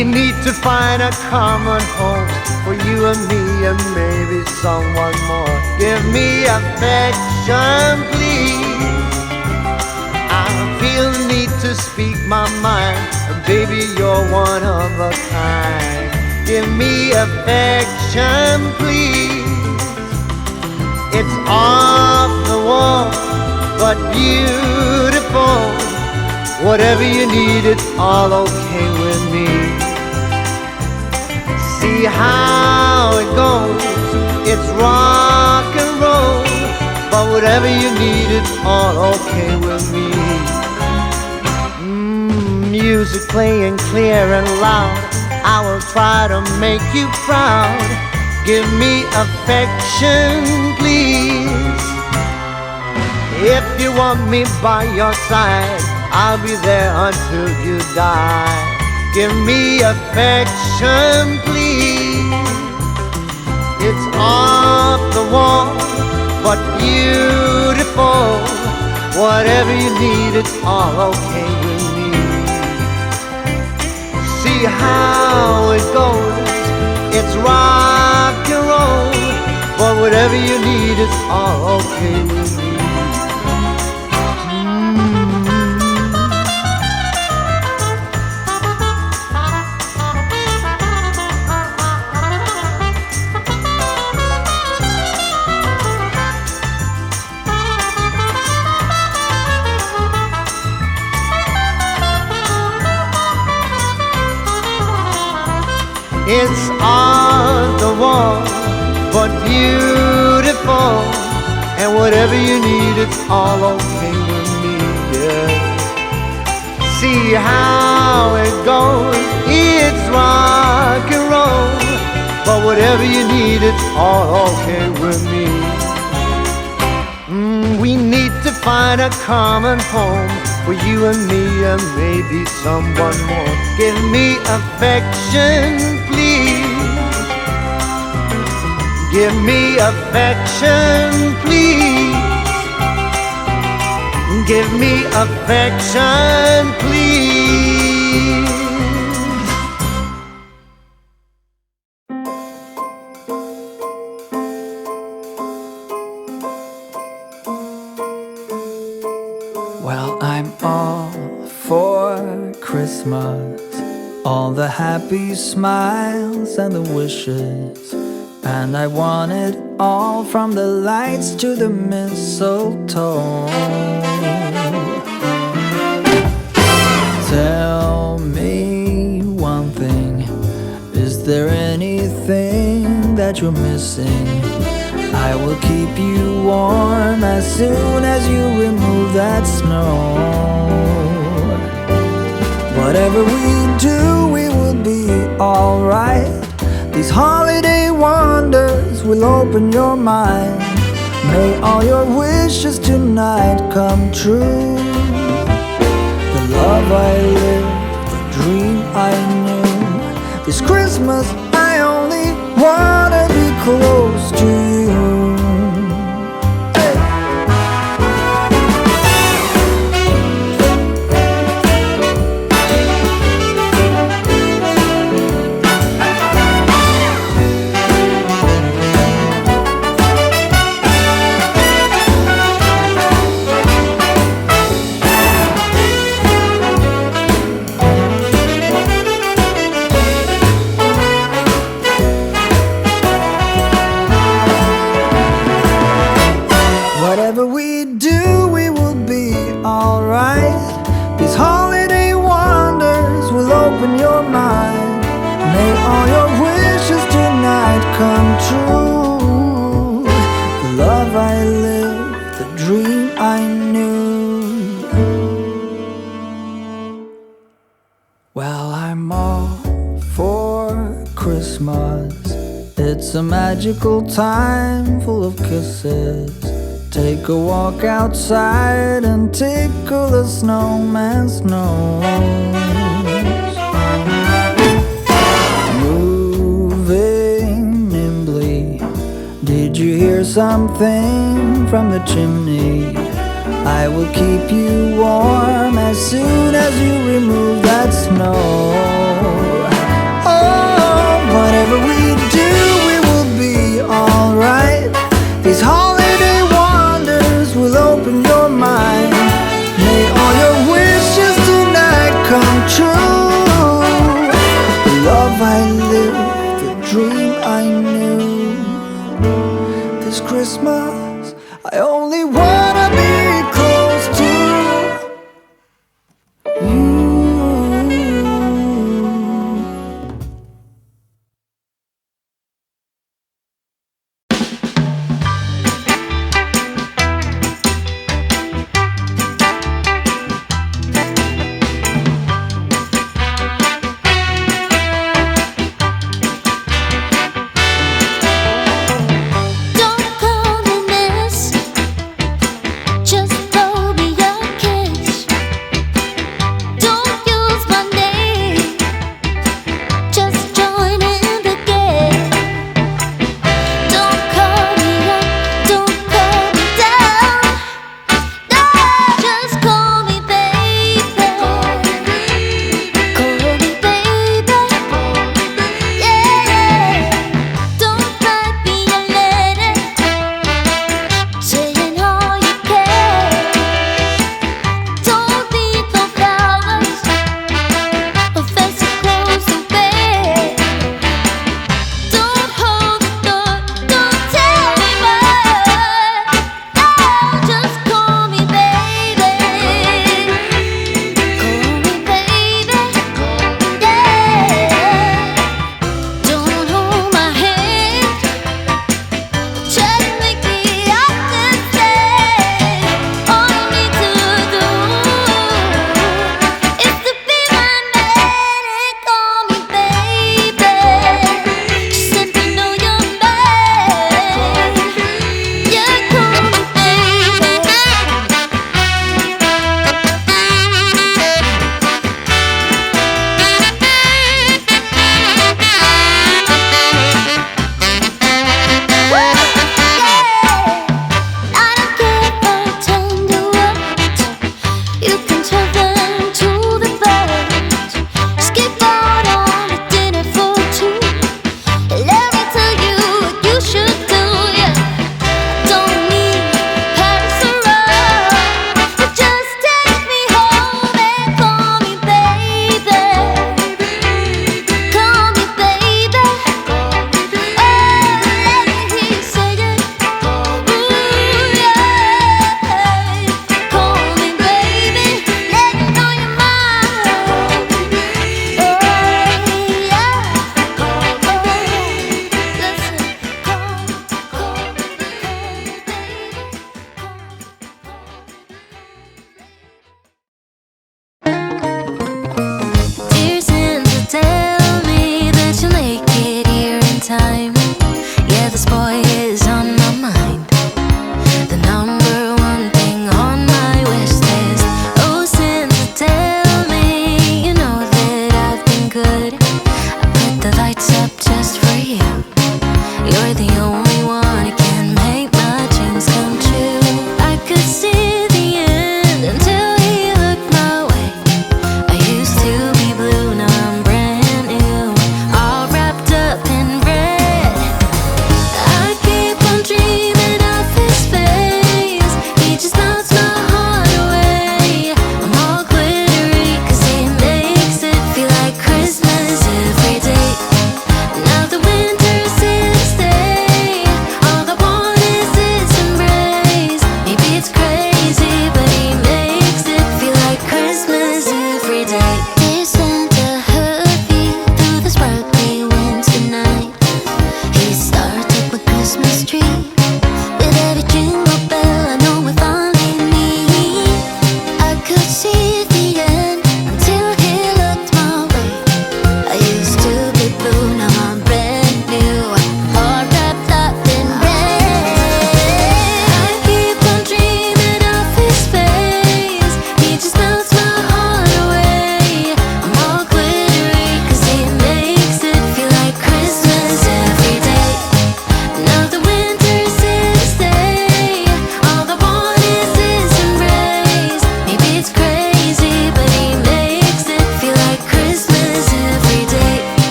We need to find a common home for you and me and maybe someone more. Give me affection, please. I feel the need to speak my mind, and baby, you're one of a kind. Give me affection, please. It's off the wall, but beautiful. Whatever you need, it's all okay with me. See how it goes, it's rock and roll, but whatever you need, it's all okay with me. Music playing clear and loud, I will try to make you proud. Give me affection, please. If you want me by your side, I'll be there until you die. Give me affection, please. It's off the wall, but beautiful. Whatever you need, it's all okay with me. See how it goes, it's rock and roll, but whatever you need, it's all okay with me. It's on the wall, but beautiful. And whatever you need, it's all okay with me, yeah. See how it goes, it's rock and roll, but whatever you need, it's all okay with me. We need to find a common home for you and me and maybe someone more. Give me affection, please. Give me affection, please. Give me affection, please. Well, I'm all for Christmas, all the happy smiles and the wishes, and I want it all, from the lights to the mistletoe. Tell me one thing, is there anything that you're missing? I will keep you warm as soon as you remove that snow. Whatever we do, we will be alright. These holiday wonders will open your mind. May all your wishes tonight come true. The love I lived, the dream I knew. This Christmas I only wanna be close to you. Whatever we do, we will be alright. These holiday wonders will open your mind. May all your wishes tonight come true. The love I lived, the dream I knew. Well, I'm all for Christmas. It's a magical time full of kisses. Take a walk outside and tickle the snowman's nose. Moving nimbly, did you hear something from the chimney? I will keep you warm as soon as you remove that snow. whatever we do,